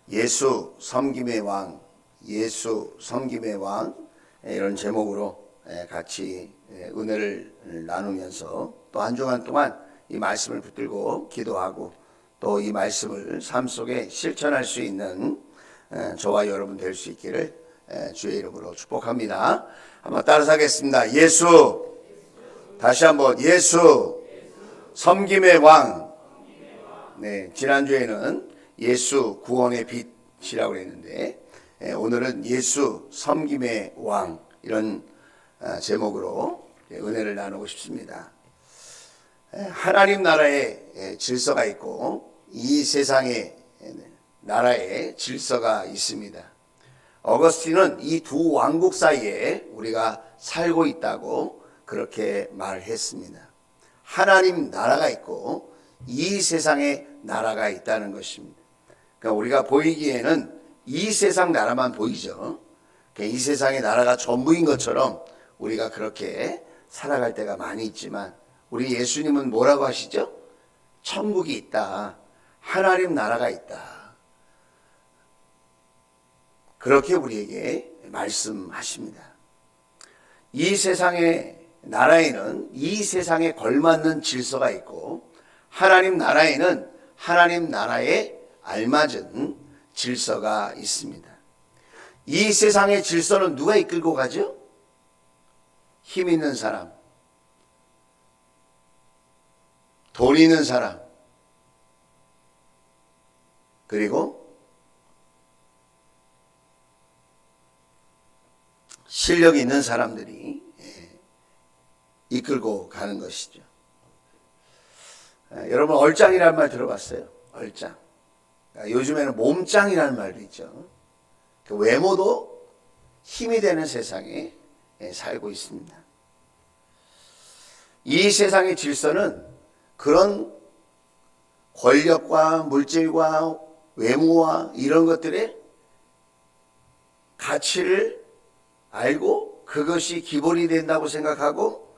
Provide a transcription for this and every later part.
예수 섬김의 왕, 예수 섬김의 왕, 이런 제목으로 같이 은혜를 나누면서 또 한 주간 동안 이 말씀을 붙들고 기도하고 또 이 말씀을 삶 속에 실천할 수 있는 저와 여러분 될 수 있기를 주의 이름으로 축복합니다. 한번 따라서 하겠습니다. 예수, 다시 한번 예수 섬김의 왕. 네, 지난주에는 예수 구원의 빛이라고 했는데 오늘은 예수 섬김의 왕, 이런 제목으로 은혜를 나누고 싶습니다. 하나님 나라의 질서가 있고 이 세상의 나라의 질서가 있습니다. 어거스틴은 이 두 왕국 사이에 우리가 살고 있다고 그렇게 말을 했습니다. 하나님 나라가 있고 이 세상의 나라가 있다는 것입니다. 그러니까 우리가 보이기에는 이 세상 나라만 보이죠. 이 세상의 나라가 전부인 것처럼 우리가 그렇게 살아갈 때가 많이 있지만 우리 예수님은 뭐라고 하시죠? 천국이 있다. 하나님 나라가 있다. 그렇게 우리에게 말씀하십니다. 이 세상의 나라에는 이 세상에 걸맞는 질서가 있고 하나님 나라에는 하나님 나라에 알맞은 질서가 있습니다. 이 세상의 질서는 누가 이끌고 가죠? 힘 있는 사람, 돈 있는 사람, 그리고 실력 있는 사람들이 이끌고 가는 것이죠. 여러분 얼짱이라는 말 들어봤어요? 얼짱. 요즘에는 몸짱이라는 말도 있죠. 외모도 힘이 되는 세상에 살고 있습니다. 이 세상의 질서는 그런 권력과 물질과 외모와 이런 것들의 가치를 알고 그것이 기본이 된다고 생각하고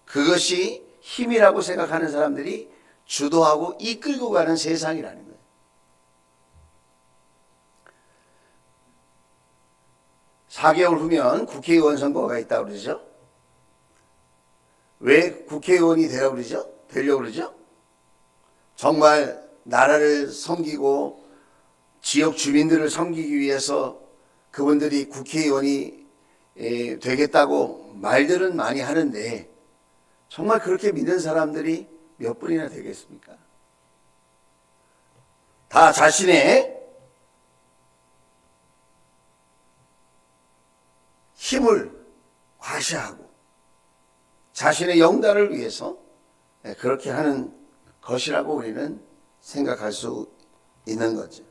그것이 힘이라고 생각하는 사람들이 주도하고 이끌고 가는 세상이라는 거예요. (4개월) 후면 국회의원 선거가 있다고 그러죠. 왜 국회의원이 되려고 그러죠? 정말 나라를 섬기고 지역 주민들을 섬기기 위해서 그분들이 국회의원이 되겠다고 말들은 많이 하는데 정말 그렇게 믿는 사람들이 몇 분이나 되겠습니까? 다 자신의 힘을 과시하고 자신의 영달을 위해서 그렇게 하는 것이라고 우리는 생각할 수 있는 거죠.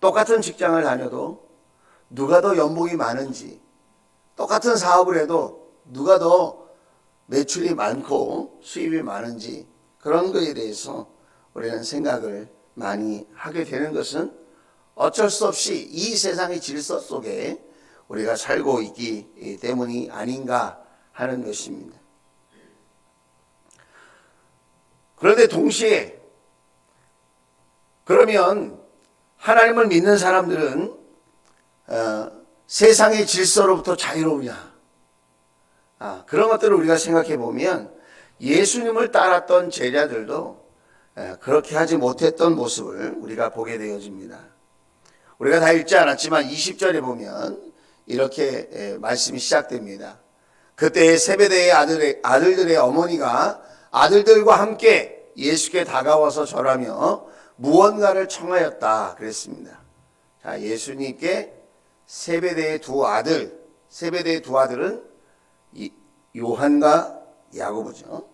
똑같은 직장을 다녀도 누가 더 연봉이 많은지, 똑같은 사업을 해도 누가 더 매출이 많고 수입이 많은지 그런 거에 대해서 우리는 생각을 많이 하게 되는 것은 어쩔 수 없이 이 세상의 질서 속에 우리가 살고 있기 때문이 아닌가 하는 것입니다. 그런데 동시에 그러면 하나님을 믿는 사람들은 세상의 질서로부터 자유로우냐? 그런 것들을 우리가 생각해 보면 예수님을 따랐던 제자들도 그렇게 하지 못했던 모습을 우리가 보게 되어집니다. 우리가 다 읽지 않았지만 20절에 보면 이렇게 말씀이 시작됩니다. 그때 세베대의 아들들의 어머니가 아들들과 함께 예수께 다가와서 절하며 무언가를 청하였다 그랬습니다. 자, 예수님께 세베대의 두 아들은 요한과 야고보죠.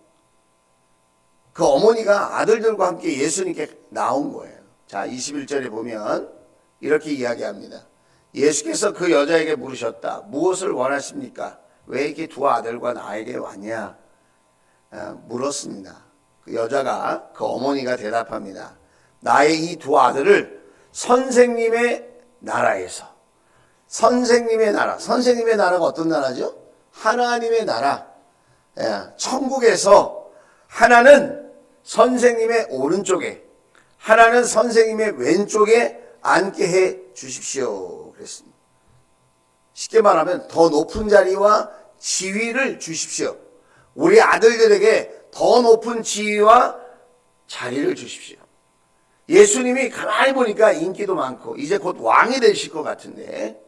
그 어머니가 아들들과 함께 예수님께 나온 거예요. 자, 21절에 보면 이렇게 이야기합니다. 예수께서 그 여자에게 물으셨다. 무엇을 원하십니까? 왜 이렇게 두 아들과 나에게 왔냐? 물었습니다. 그 여자가, 그 어머니가 대답합니다. 나의 이 두 아들을 선생님의 나라에서, 선생님의 나라가 어떤 나라죠? 하나님의 나라, 천국에서 하나는 선생님의 오른쪽에, 하나는 선생님의 왼쪽에 앉게 해 주십시오. 그랬습니다. 쉽게 말하면 더 높은 자리와 지위를 주십시오. 우리 아들들에게 더 높은 지위와 자리를 주십시오. 예수님이 가만히 보니까 인기도 많고 이제 곧 왕이 되실 것 같은데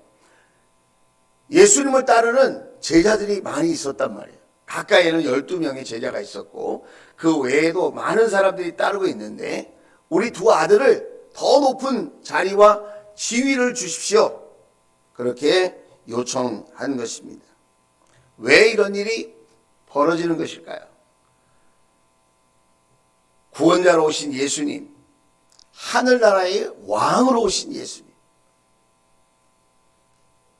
예수님을 따르는 제자들이 많이 있었단 말이에요. 가까이에는 12명의 제자가 있었고 그 외에도 많은 사람들이 따르고 있는데 우리 두 아들을 더 높은 자리와 지위를 주십시오. 그렇게 요청한 것입니다. 왜 이런 일이 벌어지는 것일까요? 구원자로 오신 예수님, 하늘나라의 왕으로 오신 예수님,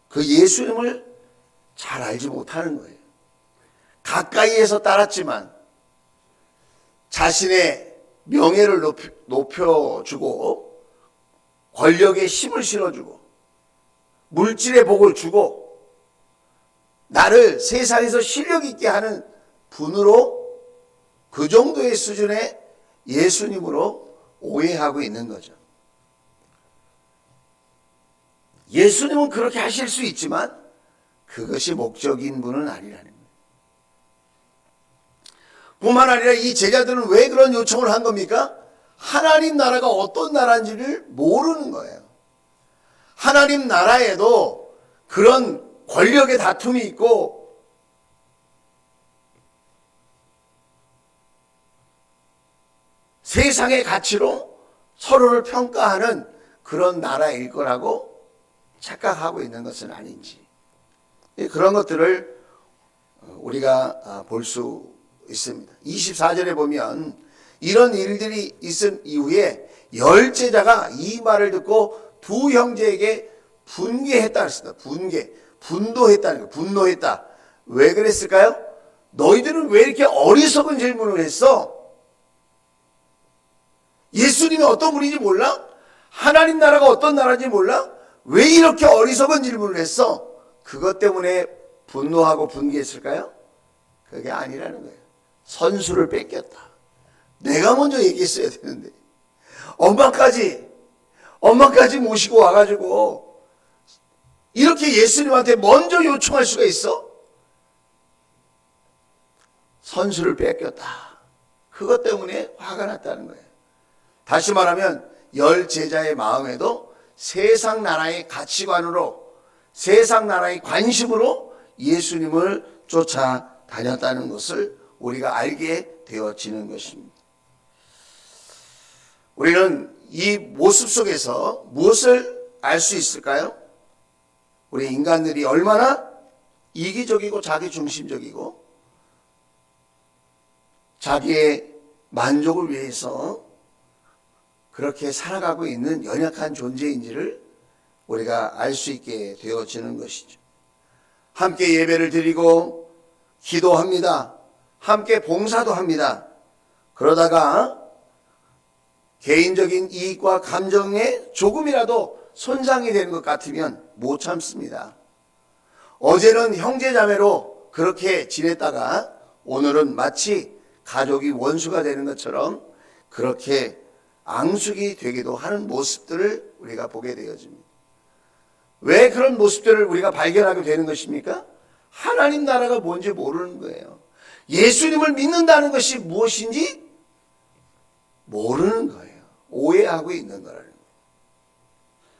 그 예수님을 잘 알지 못하는 거예요. 가까이에서 따랐지만 자신의 명예를 높여주고 권력에 힘을 실어주고 물질의 복을 주고 나를 세상에서 실력 있게 하는 분으로 그 정도의 수준의 예수님으로 오해하고 있는 거죠. 예수님은 그렇게 하실 수 있지만 그것이 목적인 분은 아니라는 거예요. 뿐만 아니라 이 제자들은 왜 그런 요청을 한 겁니까? 하나님 나라가 어떤 나라인지를 모르는 거예요. 하나님 나라에도 그런 권력의 다툼이 있고 세상의 가치로 서로를 평가하는 그런 나라일 거라고 착각하고 있는 것은 아닌지, 그런 것들을 우리가 볼 수 있습니다. 24절에 보면 이런 일들이 있은 이후에 10제자가 이 말을 듣고 두 형제에게 분개했다 그랬습니다. 분노했다는 거예요. 분노했다. 왜 그랬을까요? 너희들은 왜 이렇게 어리석은 질문을 했어? 예수님이 어떤 분인지 몰라? 하나님 나라가 어떤 나라인지 몰라? 왜 이렇게 어리석은 질문을 했어? 그것 때문에 분노하고 분개했을까요? 그게 아니라는 거예요. 선수를 뺏겼다. 내가 먼저 얘기했어야 되는데 엄마까지 모시고 와가지고 이렇게 예수님한테 먼저 요청할 수가 있어? 선수를 뺏겼다. 그것 때문에 화가 났다는 거예요. 다시 말하면 10제자의 마음에도 세상 나라의 가치관으로 세상 나라의 관심으로 예수님을 쫓아다녔다는 것을 우리가 알게 되어지는 것입니다. 우리는 이 모습 속에서 무엇을 알 수 있을까요? 우리 인간들이 얼마나 이기적이고 자기중심적이고 자기의 만족을 위해서 그렇게 살아가고 있는 연약한 존재인지를 우리가 알 수 있게 되어지는 것이죠. 함께 예배를 드리고 기도합니다. 함께 봉사도 합니다. 그러다가 개인적인 이익과 감정에 조금이라도 손상이 되는 것 같으면 못 참습니다. 어제는 형제자매로 그렇게 지냈다가 오늘은 마치 가족이 원수가 되는 것처럼 그렇게 앙숙이 되기도 하는 모습들을 우리가 보게 되어집니다. 왜 그런 모습들을 우리가 발견하게 되는 것입니까? 하나님 나라가 뭔지 모르는 거예요. 예수님을 믿는다는 것이 무엇인지 모르는 거예요. 오해하고 있는 거라는 거예요.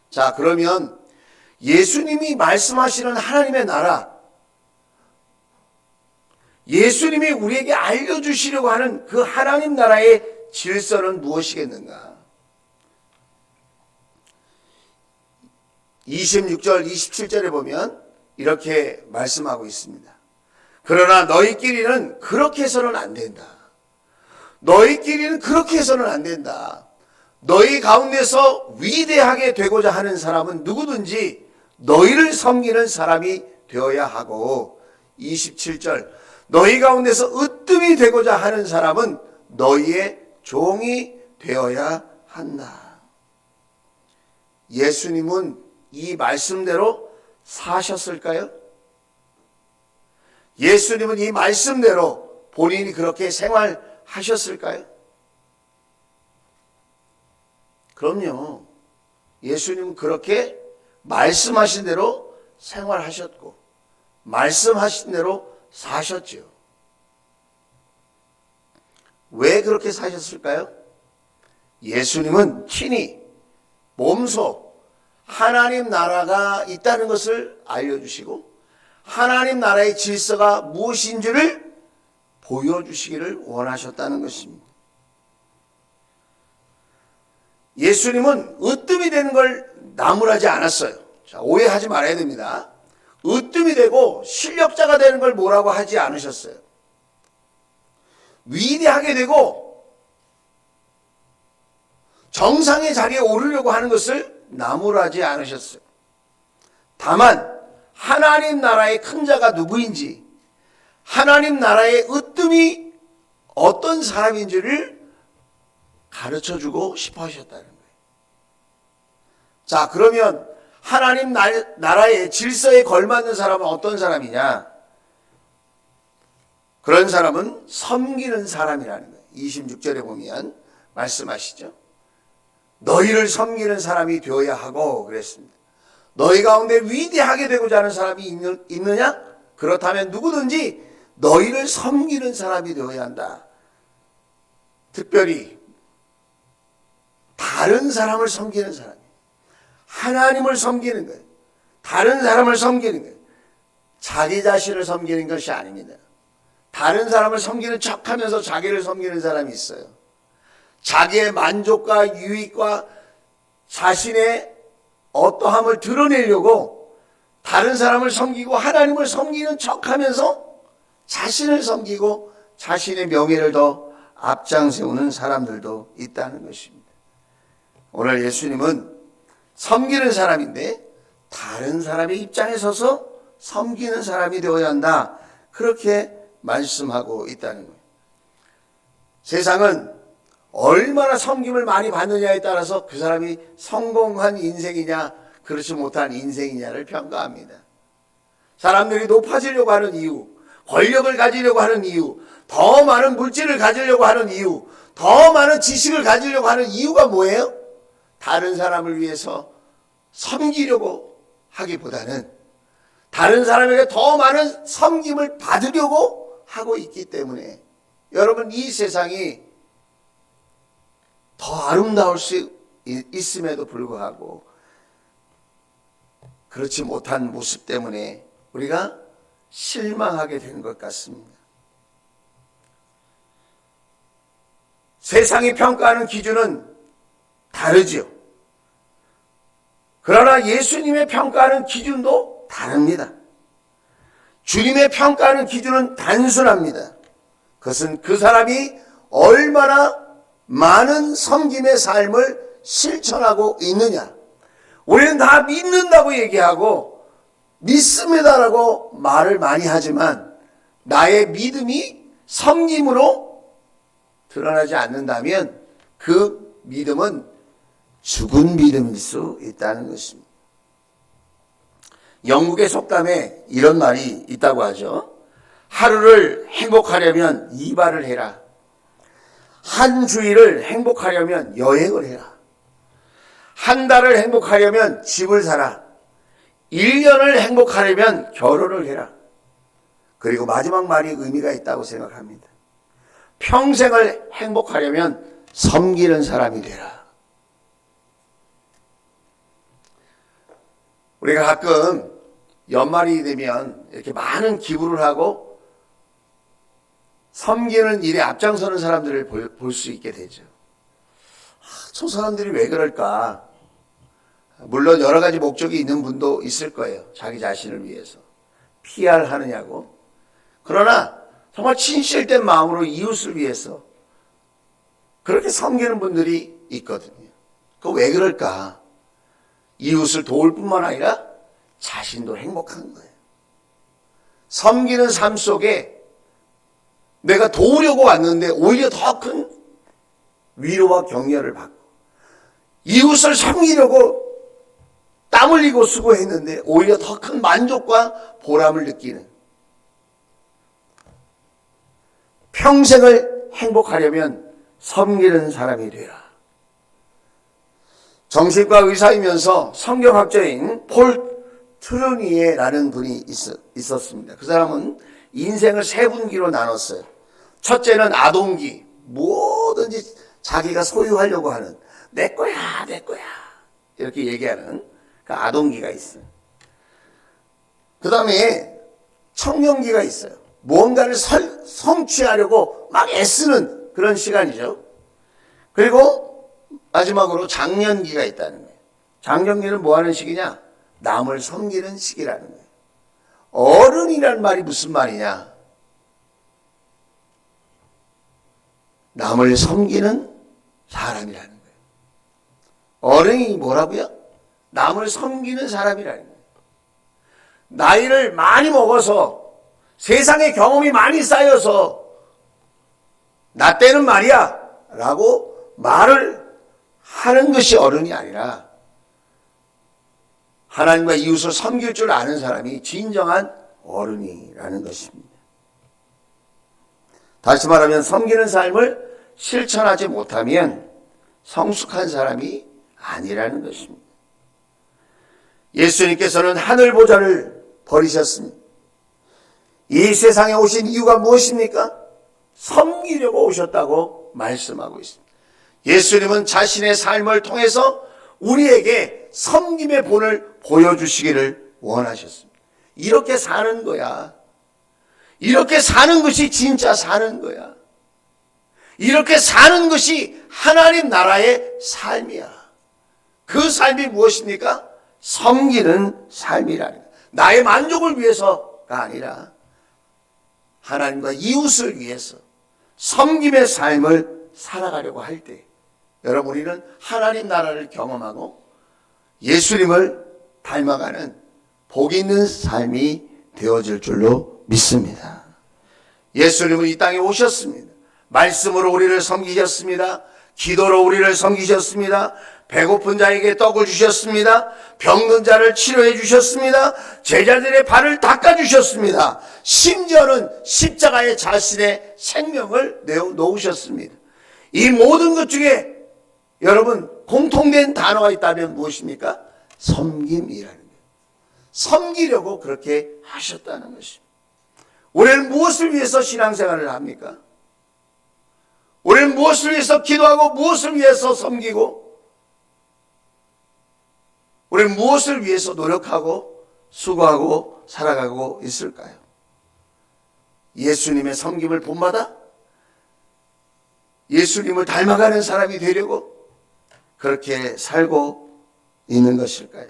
자, 그러면 예수님이 말씀하시는 하나님의 나라, 예수님이 우리에게 알려주시려고 하는 그 하나님 나라의 질서는 무엇이겠는가? 26절, 27절에 보면 이렇게 말씀하고 있습니다. 그러나 너희끼리는 그렇게 해서는 안 된다. 너희끼리는 그렇게 해서는 안 된다. 너희 가운데서 위대하게 되고자 하는 사람은 누구든지 너희를 섬기는 사람이 되어야 하고, 27절, 너희 가운데서 으뜸이 되고자 하는 사람은 너희의 종이 되어야 한다. 예수님은 이 말씀대로 사셨을까요? 예수님은 이 말씀대로 본인이 그렇게 생활하셨을까요? 그럼요. 예수님은 그렇게 말씀하신 대로 생활하셨고 말씀하신 대로 사셨지요. 왜 그렇게 사셨을까요? 예수님은 친히 몸소 하나님 나라가 있다는 것을 알려주시고 하나님 나라의 질서가 무엇인지를 보여주시기를 원하셨다는 것입니다. 예수님은 으뜸이 되는 걸 나무라지 않았어요. 자, 오해하지 말아야 됩니다. 으뜸이 되고 실력자가 되는 걸 뭐라고 하지 않으셨어요. 위대하게 되고 정상의 자리에 오르려고 하는 것을 나무라지 않으셨어요. 다만 하나님 나라의 큰 자가 누구인지 하나님 나라의 으뜸이 어떤 사람인지를 가르쳐주고 싶어 하셨다는 거예요. 자, 그러면 하나님 나라의 질서에 걸맞는 사람은 어떤 사람이냐? 그런 사람은 섬기는 사람이라는 거예요. 26절에 보면 말씀하시죠. 너희를 섬기는 사람이 되어야 하고 그랬습니다. 너희 가운데 위대하게 되고자 하는 사람이 있느냐? 그렇다면 누구든지 너희를 섬기는 사람이 되어야 한다. 특별히 다른 사람을 섬기는 사람, 하나님을 섬기는 거예요. 다른 사람을 섬기는 거예요. 자기 자신을 섬기는 것이 아닙니다. 다른 사람을 섬기는 척하면서 자기를 섬기는 사람이 있어요. 자기의 만족과 유익과 자신의 어떠함을 드러내려고 다른 사람을 섬기고 하나님을 섬기는 척하면서 자신을 섬기고 자신의 명예를 더 앞장세우는 사람들도 있다는 것입니다. 오늘 예수님은 섬기는 사람인데 다른 사람의 입장에 서서 섬기는 사람이 되어야 한다. 그렇게 말씀하고 있다는 거예요. 세상은 얼마나 섬김을 많이 받느냐에 따라서 그 사람이 성공한 인생이냐 그렇지 못한 인생이냐를 평가합니다. 사람들이 높아지려고 하는 이유, 권력을 가지려고 하는 이유, 더 많은 물질을 가지려고 하는 이유, 더 많은 지식을 가지려고 하는 이유가 뭐예요? 다른 사람을 위해서 섬기려고 하기보다는 다른 사람에게 더 많은 섬김을 받으려고 하고 있기 때문에 여러분, 이 세상이 더 아름다울 수 있음에도 불구하고 그렇지 못한 모습 때문에 우리가 실망하게 되는 것 같습니다. 세상이 평가하는 기준은 다르지요. 그러나 예수님의 평가하는 기준도 다릅니다. 주님의 평가하는 기준은 단순합니다. 그것은 그 사람이 얼마나 많은 섬김의 삶을 실천하고 있느냐. 우리는 다 믿는다고 얘기하고 믿습니다라고 말을 많이 하지만 나의 믿음이 섬김으로 드러나지 않는다면 그 믿음은 죽은 믿음일 수 있다는 것입니다. 영국의 속담에 이런 말이 있다고 하죠. 하루를 행복하려면 이발을 해라. 한 주일을 행복하려면 여행을 해라. 한 달을 행복하려면 집을 사라. 1년을 행복하려면 결혼을 해라. 그리고 마지막 말이 의미가 있다고 생각합니다. 평생을 행복하려면 섬기는 사람이 되라. 우리가 가끔 연말이 되면 이렇게 많은 기부를 하고 섬기는 일에 앞장서는 사람들을 볼 수 있게 되죠. 저 사람들이 왜 그럴까? 물론 여러 가지 목적이 있는 분도 있을 거예요. 자기 자신을 위해서. PR 하느냐고. 그러나 정말 진실된 마음으로 이웃을 위해서 그렇게 섬기는 분들이 있거든요. 그거 왜 그럴까? 이웃을 도울 뿐만 아니라 자신도 행복한 거예요. 섬기는 삶 속에 내가 도우려고 왔는데 오히려 더 큰 위로와 격려를 받고, 이웃을 섬기려고 땀 흘리고 수고했는데 오히려 더 큰 만족과 보람을 느끼는, 평생을 행복하려면 섬기는 사람이 되라. 정신과 의사이면서 성경학자인 폴 트루니에라는 분이 있었습니다. 그 사람은 인생을 세 분기로 나눴어요. 첫째는 아동기, 뭐든지 자기가 소유하려고 하는, 내 거야, 내 거야, 이렇게 얘기하는 그 아동기가 있어요. 그 다음에 청년기가 있어요. 무언가를 성취하려고 막 애쓰는 그런 시간이죠. 그리고 마지막으로 장년기가 있다는 거예요. 장년기는 뭐 하는 시기냐? 남을 섬기는 시기라는 거예요. 어른이라는 말이 무슨 말이냐? 남을 섬기는 사람이라는 거예요. 어른이 뭐라고요? 남을 섬기는 사람이라는 거예요. 나이를 많이 먹어서 세상의 경험이 많이 쌓여서 나 때는 말이야 라고 말을 하는 것이 어른이 아니라 하나님과 이웃을 섬길 줄 아는 사람이 진정한 어른이라는 것입니다. 다시 말하면 섬기는 삶을 실천하지 못하면 성숙한 사람이 아니라는 것입니다. 예수님께서는 하늘 보좌를 버리셨습니다. 이 세상에 오신 이유가 무엇입니까? 섬기려고 오셨다고 말씀하고 있습니다. 예수님은 자신의 삶을 통해서 우리에게 섬김의 본을 보여주시기를 원하셨습니다. 이렇게 사는 거야. 이렇게 사는 것이 진짜 사는 거야. 이렇게 사는 것이 하나님 나라의 삶이야. 그 삶이 무엇입니까? 섬기는 삶이라는 거야. 나의 만족을 위해서가 아니라 하나님과 이웃을 위해서 섬김의 삶을 살아가려고 할 때 여러분 우리는 하나님 나라를 경험하고 예수님을 닮아가는 복 있는 삶이 되어질 줄로 믿습니다. 예수님은 이 땅에 오셨습니다. 말씀으로 우리를 섬기셨습니다. 기도로 우리를 섬기셨습니다. 배고픈 자에게 떡을 주셨습니다. 병든 자를 치료해 주셨습니다. 제자들의 발을 닦아 주셨습니다. 심지어는 십자가에 자신의 생명을 내어놓으셨습니다. 이 모든 것 중에 여러분 공통된 단어가 있다면 무엇입니까? 섬김이라는 거예요. 섬기려고 그렇게 하셨다는 것입니다. 우리는 무엇을 위해서 신앙생활을 합니까? 우리는 무엇을 위해서 기도하고 무엇을 위해서 섬기고 우리는 무엇을 위해서 노력하고 수고하고 살아가고 있을까요? 예수님의 섬김을 본받아 예수님을 닮아가는 사람이 되려고 그렇게 살고 있는 것일까요?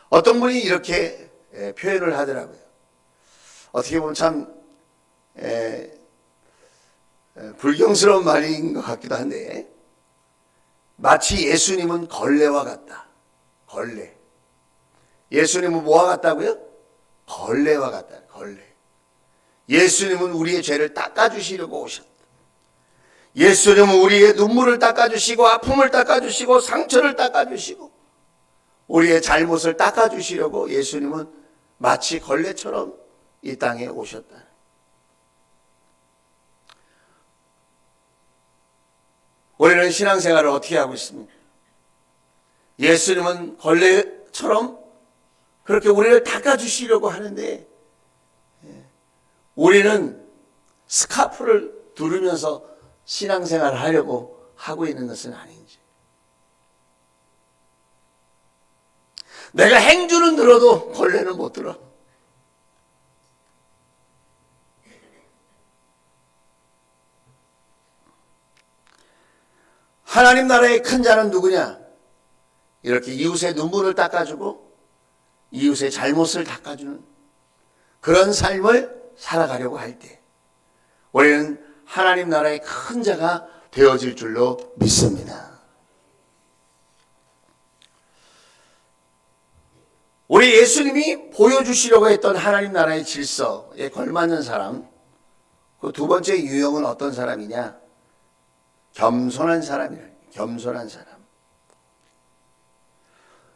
어떤 분이 이렇게 표현을 하더라고요. 어떻게 보면 참 불경스러운 말인 것 같기도 한데 마치 예수님은 걸레와 같다. 걸레. 예수님은 뭐와 같다고요? 걸레와 같다. 걸레. 예수님은 우리의 죄를 닦아주시려고 오셨다. 예수님은 우리의 눈물을 닦아주시고 아픔을 닦아주시고 상처를 닦아주시고 우리의 잘못을 닦아주시려고 예수님은 마치 걸레처럼 이 땅에 오셨다. 우리는 신앙생활을 어떻게 하고 있습니까? 예수님은 걸레처럼 그렇게 우리를 닦아주시려고 하는데 우리는 스카프를 두르면서 신앙생활을 하려고 하고 있는 것은 아닌지. 내가 행주는 들어도 걸레는 못 들어. 하나님 나라의 큰 자는 누구냐? 이렇게 이웃의 눈물을 닦아주고 이웃의 잘못을 닦아주는 그런 삶을 살아가려고 할 때 우리는 하나님 나라의 큰 자가 되어질 줄로 믿습니다. 우리 예수님이 보여주시려고 했던 하나님 나라의 질서에 걸맞는 사람, 그 두 번째 유형은 어떤 사람이냐? 겸손한 사람이라. 겸손한 사람.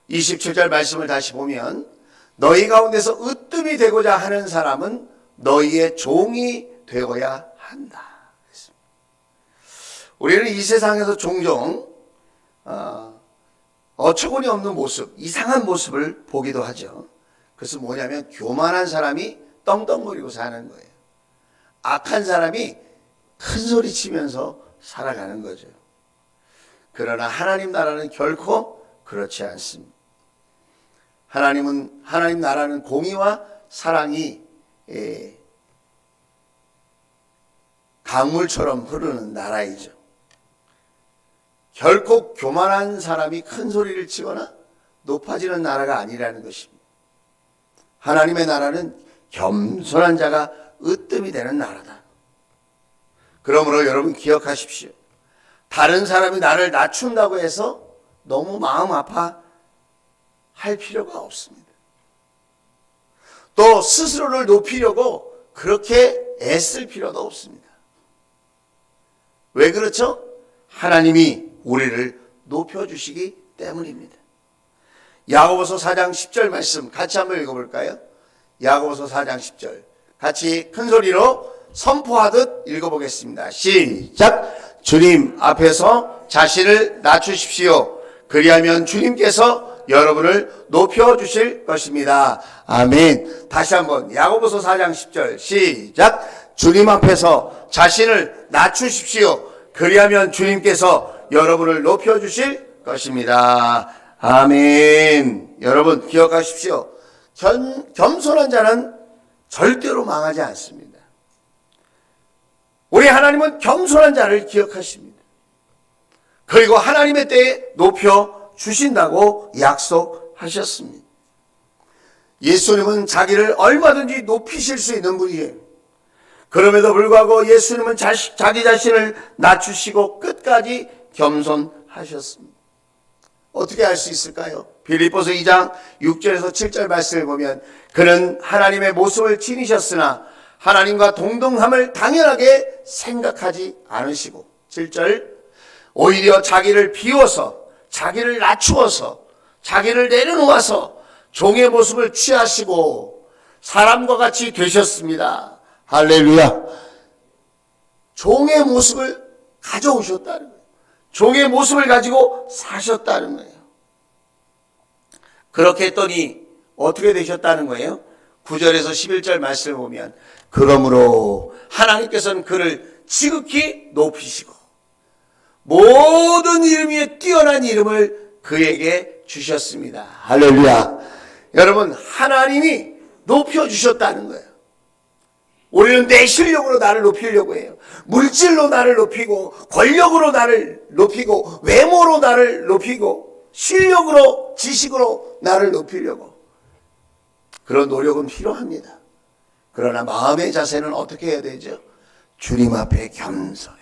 27절 말씀을 다시 보면 너희 가운데서 으뜸이 되고자 하는 사람은 너희의 종이 되어야 한다. 우리는 이 세상에서 종종 어처구니 없는 모습, 이상한 모습을 보기도 하죠. 그것은 뭐냐면 교만한 사람이 떵떵거리고 사는 거예요. 악한 사람이 큰 소리 치면서 살아가는 거죠. 그러나 하나님 나라는 결코 그렇지 않습니다. 하나님 나라는 공의와 사랑이 강물처럼 흐르는 나라이죠. 결코 교만한 사람이 큰 소리를 치거나 높아지는 나라가 아니라는 것입니다. 하나님의 나라는 겸손한 자가 으뜸이 되는 나라다. 그러므로 여러분 기억하십시오. 다른 사람이 나를 낮춘다고 해서 너무 마음 아파할 필요가 없습니다. 또 스스로를 높이려고 그렇게 애쓸 필요도 없습니다. 왜 그렇죠? 하나님이 우리를 높여주시기 때문입니다. 야고보서 4장 10절 말씀 같이 한번 읽어볼까요? 야고보서 4장 10절 같이 큰 소리로 선포하듯 읽어보겠습니다. 시작! 주님 앞에서 자신을 낮추십시오. 그리하면 주님께서 여러분을 높여주실 것입니다. 아멘. 다시 한번 야고보서 4장 10절 시작! 주님 앞에서 자신을 낮추십시오. 그리하면 주님께서 여러분을 높여주실 것입니다. 아멘. 여러분 기억하십시오. 겸손한 자는 절대로 망하지 않습니다. 우리 하나님은 겸손한 자를 기억하십니다. 그리고 하나님의 때에 높여주신다고 약속하셨습니다. 예수님은 자기를 얼마든지 높이실 수 있는 분이에요. 그럼에도 불구하고 예수님은 자기 자신을 낮추시고 끝까지 겸손하셨습니다. 어떻게 알 수 있을까요? 빌립보서 2장 6절에서 7절 말씀을 보면 그는 하나님의 모습을 지니셨으나 하나님과 동등함을 당연하게 생각하지 않으시고 7절 오히려 자기를 비워서 자기를 낮추어서 자기를 내려놓아서 종의 모습을 취하시고 사람과 같이 되셨습니다. 할렐루야. 종의 모습을 가져오셨다는 거예요. 종의 모습을 가지고 사셨다는 거예요. 그렇게 했더니 어떻게 되셨다는 거예요? 9절에서 11절 말씀을 보면 그러므로 하나님께서는 그를 지극히 높이시고 모든 이름 위에 뛰어난 이름을 그에게 주셨습니다. 할렐루야. 여러분 하나님이 높여주셨다는 거예요. 우리는 내 실력으로 나를 높이려고 해요. 물질로 나를 높이고 권력으로 나를 높이고 외모로 나를 높이고 실력으로 지식으로 나를 높이려고 그런 노력은 필요합니다. 그러나 마음의 자세는 어떻게 해야 되죠? 주님 앞에 겸손해야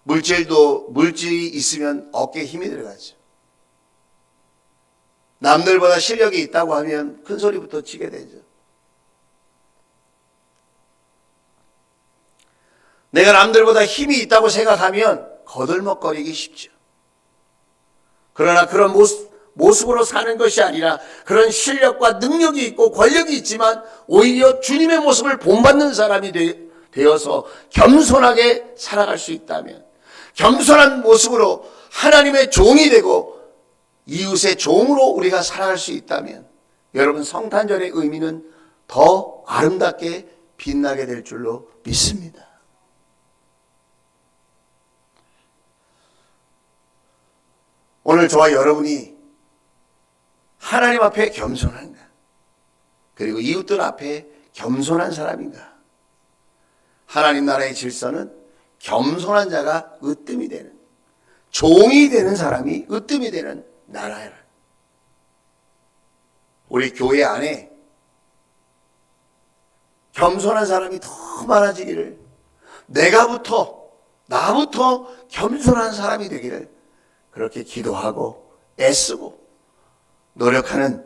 돼요. 물질이 있으면 어깨에 힘이 들어가죠. 남들보다 실력이 있다고 하면 큰 소리부터 치게 되죠. 내가 남들보다 힘이 있다고 생각하면 거들먹거리기 쉽죠. 그러나 그런 모습으로 사는 것이 아니라 그런 실력과 능력이 있고 권력이 있지만 오히려 주님의 모습을 본받는 사람이 되어서 겸손하게 살아갈 수 있다면 겸손한 모습으로 하나님의 종이 되고 이웃의 종으로 우리가 살아갈 수 있다면 여러분 성탄절의 의미는 더 아름답게 빛나게 될 줄로 믿습니다. 오늘 저와 여러분이 하나님 앞에 겸손한가? 그리고 이웃들 앞에 겸손한 사람인가? 하나님 나라의 질서는 겸손한 자가 으뜸이 되는, 종이 되는 사람이 으뜸이 되는 나라야. 우리 교회 안에 겸손한 사람이 더 많아지기를, 나부터 겸손한 사람이 되기를 그렇게 기도하고 애쓰고 노력하는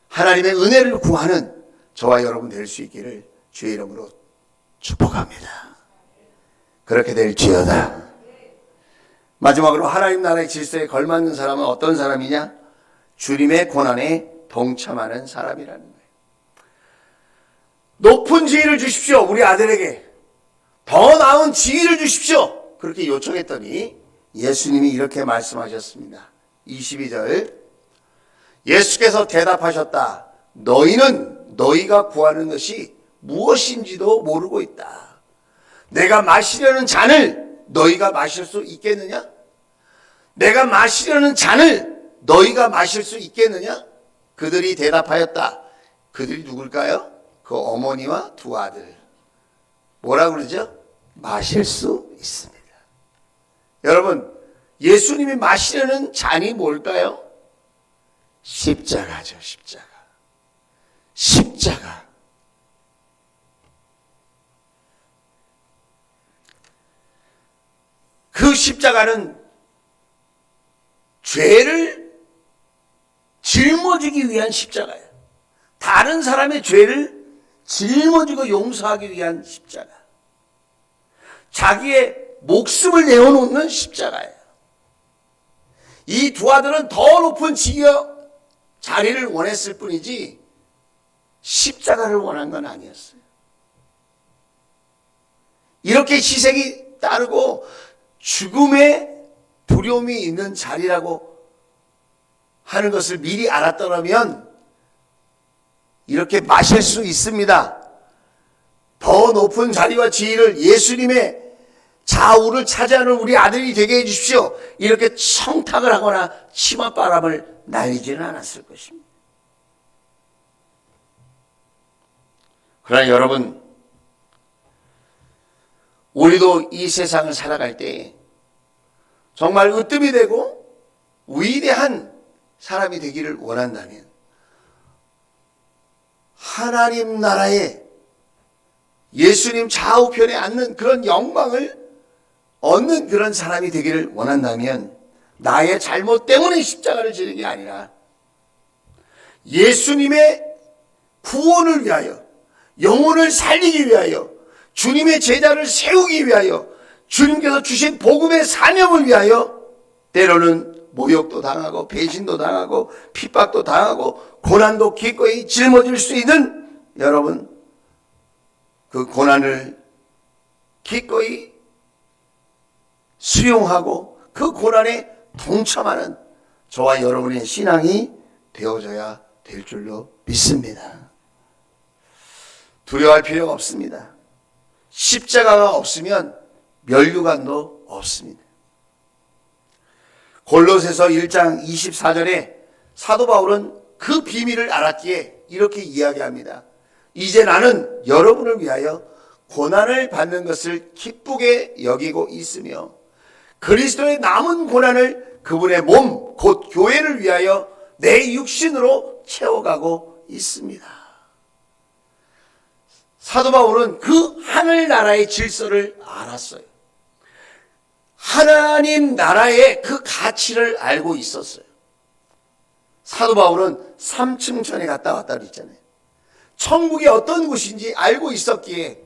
하나님의 은혜를 구하는 저와 여러분 될 수 있기를 주의 이름으로 축복합니다. 그렇게 될지어다. 마지막으로 하나님 나라의 질서에 걸맞는 사람은 어떤 사람이냐? 주님의 고난에 동참하는 사람이라는 거예요. 높은 지위를 주십시오. 우리 아들에게 더 나은 지위를 주십시오. 그렇게 요청했더니 예수님이 이렇게 말씀하셨습니다. 22절, 예수께서 대답하셨다. 너희는 너희가 구하는 것이 무엇인지도 모르고 있다. 내가 마시려는 잔을 너희가 마실 수 있겠느냐? 내가 마시려는 잔을 너희가 마실 수 있겠느냐? 그들이 대답하였다. 그들이 누굴까요? 그 어머니와 두 아들. 뭐라 그러죠? 마실 수 있습니다. 여러분, 예수님이 마시려는 잔이 뭘까요? 십자가죠, 십자가. 십자가. 그 십자가는 죄를 짊어지기 위한 십자가예요. 다른 사람의 죄를 짊어지고 용서하기 위한 십자가. 자기의 목숨을 내어놓는 십자가예요. 이 두 아들은 더 높은 지위와 자리를 원했을 뿐이지 십자가를 원한 건 아니었어요. 이렇게 희생이 따르고 죽음의 두려움이 있는 자리라고 하는 것을 미리 알았더라면 이렇게 마실 수 있습니다. 더 높은 자리와 지위를 예수님의 좌우를 차지하는 우리 아들이 되게 해주십시오. 이렇게 청탁을 하거나 치맛바람을 날리지는 않았을 것입니다. 그러나 여러분, 우리도 이 세상을 살아갈 때 정말 으뜸이 되고 위대한 사람이 되기를 원한다면 하나님 나라에 예수님 좌우편에 앉는 그런 영광을 얻는 그런 사람이 되기를 원한다면 나의 잘못 때문에 십자가를 지는 게 아니라 예수님의 구원을 위하여, 영혼을 살리기 위하여, 주님의 제자를 세우기 위하여, 주님께서 주신 복음의 사명을 위하여 때로는 모욕도 당하고 배신도 당하고 핍박도 당하고 고난도 기꺼이 짊어질 수 있는 여러분, 그 고난을 기꺼이 수용하고 그 고난에 동참하는 저와 여러분의 신앙이 되어져야 될 줄로 믿습니다. 두려워할 필요가 없습니다. 십자가가 없으면 면류관도 없습니다. 골로새서 1장 24절에 사도 바울은 그 비밀을 알았기에 이렇게 이야기합니다. 이제 나는 여러분을 위하여 고난을 받는 것을 기쁘게 여기고 있으며 그리스도의 남은 고난을 그분의 몸, 곧 교회를 위하여 내 육신으로 채워가고 있습니다. 사도 바울은 그 하늘나라의 질서를 알았어요. 하나님 나라의 그 가치를 알고 있었어요. 사도 바울은 3층천에 갔다 왔다 그랬잖아요. 천국이 어떤 곳인지 알고 있었기에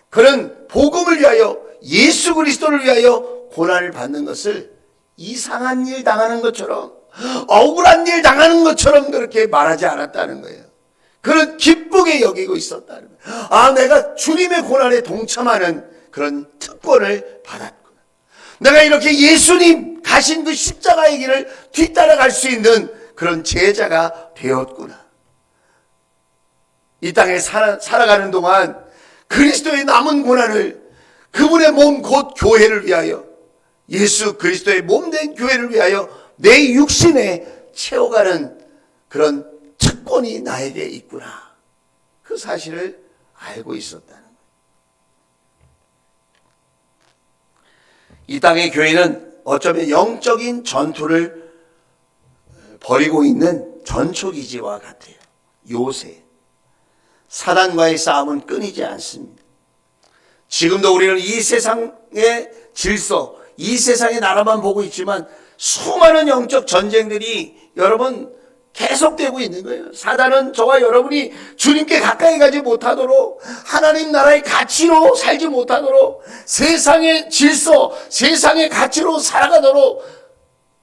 그는 복음을 위하여, 예수 그리스도를 위하여 고난을 받는 것을 이상한 일 당하는 것처럼, 억울한 일 당하는 것처럼 그렇게 말하지 않았다는 거예요. 그는 기쁘게 여기고 있었다는 거예요. 아, 내가 주님의 고난에 동참하는 그런 특권을 받았구나. 내가 이렇게 예수님 가신 그 십자가의 길을 뒤따라갈 수 있는 그런 제자가 되었구나. 이 땅에 살아가는 동안 그리스도의 남은 고난을 그분의 몸 곧 교회를 위하여, 예수 그리스도의 몸된 교회를 위하여 내 육신에 채워가는 그런 특권이 나에게 있구나. 그 사실을 알고 있었다는 거예요. 이 땅의 교회는 어쩌면 영적인 전투를 벌이고 있는 전초기지와 같아요. 요새 사단과의 싸움은 끊이지 않습니다. 지금도 우리는 이 세상의 질서, 이 세상의 나라만 보고 있지만 수많은 영적 전쟁들이 여러분 계속되고 있는 거예요. 사단은 저와 여러분이 주님께 가까이 가지 못하도록, 하나님 나라의 가치로 살지 못하도록, 세상의 질서, 세상의 가치로 살아가도록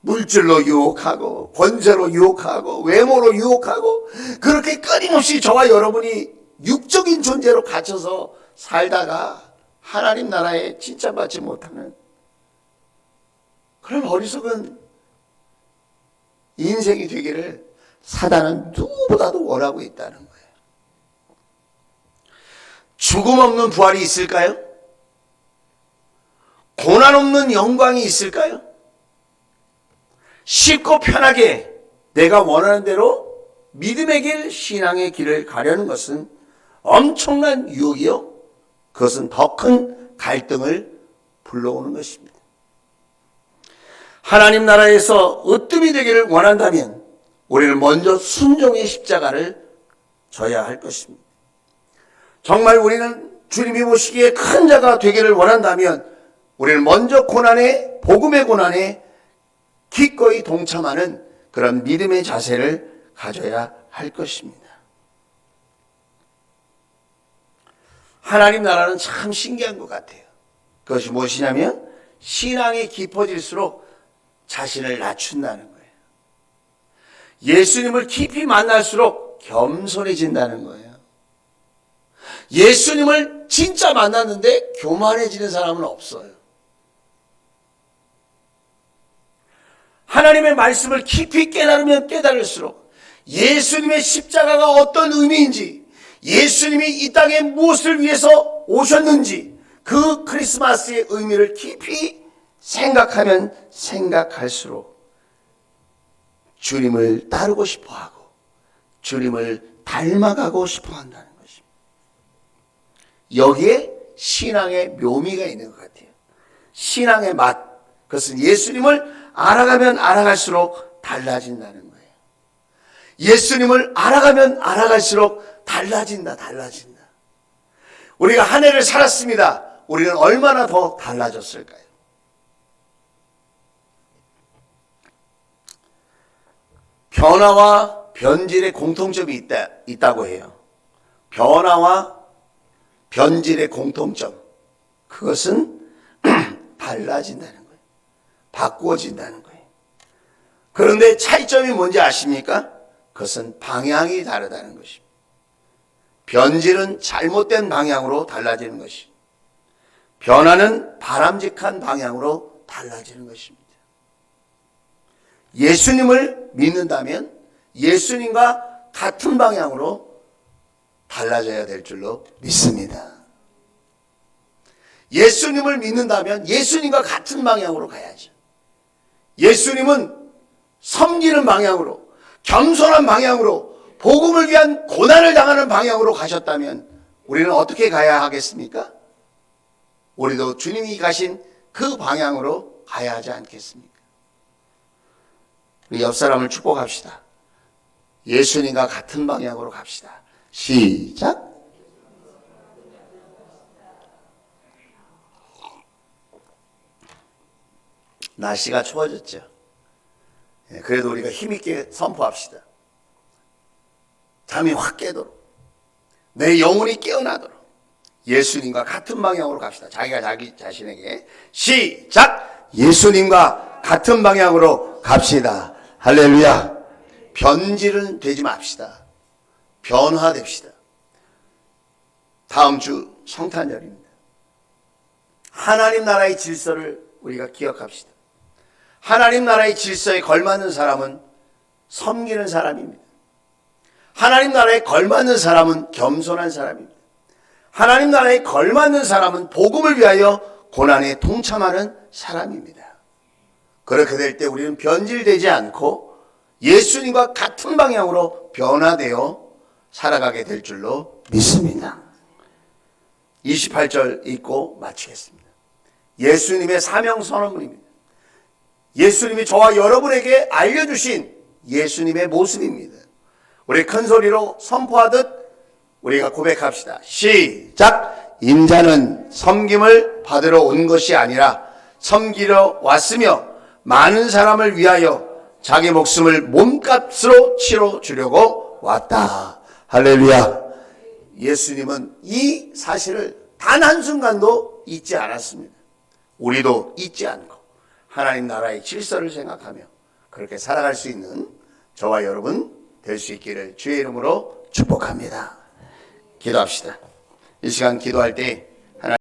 물질로 유혹하고, 권세로 유혹하고, 외모로 유혹하고, 그렇게 끊임없이 저와 여러분이 육적인 존재로 갇혀서 살다가 하나님 나라에 칭찬받지 못하는 그런 어리석은 인생이 되기를 사단은 누구보다도 원하고 있다는 거예요. 죽음 없는 부활이 있을까요? 고난 없는 영광이 있을까요? 쉽고 편하게 내가 원하는 대로 믿음의 길, 신앙의 길을 가려는 것은 엄청난 유혹이요. 그것은 더 큰 갈등을 불러오는 것입니다. 하나님 나라에서 으뜸이 되기를 원한다면 우리는 먼저 순종의 십자가를 져야 할 것입니다. 정말 우리는 주님이 보시기에 큰 자가 되기를 원한다면 우리는 먼저 고난에, 복음의 고난에 기꺼이 동참하는 그런 믿음의 자세를 가져야 할 것입니다. 하나님 나라는 참 신기한 것 같아요. 그것이 무엇이냐면 신앙이 깊어질수록 자신을 낮춘다는 거예요. 예수님을 깊이 만날수록 겸손해진다는 거예요. 예수님을 진짜 만났는데 교만해지는 사람은 없어요. 하나님의 말씀을 깊이 깨달으면 깨달을수록 예수님의 십자가가 어떤 의미인지, 예수님이 이 땅에 무엇을 위해서 오셨는지 그 크리스마스의 의미를 깊이 생각하면 생각할수록 주님을 따르고 싶어하고 주님을 닮아가고 싶어한다는 것입니다. 여기에 신앙의 묘미가 있는 것 같아요. 신앙의 맛, 그것은 예수님을 알아가면 알아갈수록 달라진다는 거예요. 예수님을 알아가면 알아갈수록 달라진다. 우리가 한 해를 살았습니다. 우리는 얼마나 더 달라졌을까요? 변화와 변질의 공통점이 있다고 해요. 변화와 변질의 공통점. 그것은 달라진다는 거예요. 바꾸어진다는 거예요. 그런데 차이점이 뭔지 아십니까? 그것은 방향이 다르다는 것입니다. 변질은 잘못된 방향으로 달라지는 것입니다. 변화는 바람직한 방향으로 달라지는 것입니다. 예수님을 믿는다면 예수님과 같은 방향으로 달라져야 될 줄로 믿습니다. 예수님을 믿는다면 예수님과 같은 방향으로 가야죠. 예수님은 섬기는 방향으로, 겸손한 방향으로, 복음을 위한 고난을 당하는 방향으로 가셨다면 우리는 어떻게 가야 하겠습니까? 우리도 주님이 가신 그 방향으로 가야 하지 않겠습니까? 우리 옆 사람을 축복합시다. 예수님과 같은 방향으로 갑시다. 시작. 날씨가 추워졌죠. 그래도 우리가 힘있게 선포합시다. 잠이 확 깨도록, 내 영혼이 깨어나도록 예수님과 같은 방향으로 갑시다. 자기가 자기 자신에게 시작. 예수님과 같은 방향으로 갑시다. 할렐루야. 변질은 되지 맙시다. 변화됩시다. 다음 주 성탄절입니다. 하나님 나라의 질서를 우리가 기억합시다. 하나님 나라의 질서에 걸맞는 사람은 섬기는 사람입니다. 하나님 나라에 걸맞는 사람은 겸손한 사람입니다. 하나님 나라에 걸맞는 사람은 복음을 위하여 고난에 동참하는 사람입니다. 그렇게 될 때 우리는 변질되지 않고 예수님과 같은 방향으로 변화되어 살아가게 될 줄로 믿습니다. 28절 읽고 마치겠습니다. 예수님의 사명 선언문입니다. 예수님이 저와 여러분에게 알려주신 예수님의 모습입니다. 우리 큰 소리로 선포하듯 우리가 고백합시다. 시작. 인자는 섬김을 받으러 온 것이 아니라 섬기러 왔으며 많은 사람을 위하여 자기 목숨을 몸값으로 치러주려고 왔다. 할렐루야. 예수님은 이 사실을 단 한순간도 잊지 않았습니다. 우리도 잊지 않고 하나님 나라의 질서를 생각하며 그렇게 살아갈 수 있는 저와 여러분 될 수 있기를 주의 이름으로 축복합니다. 기도합시다. 이 시간 기도할 때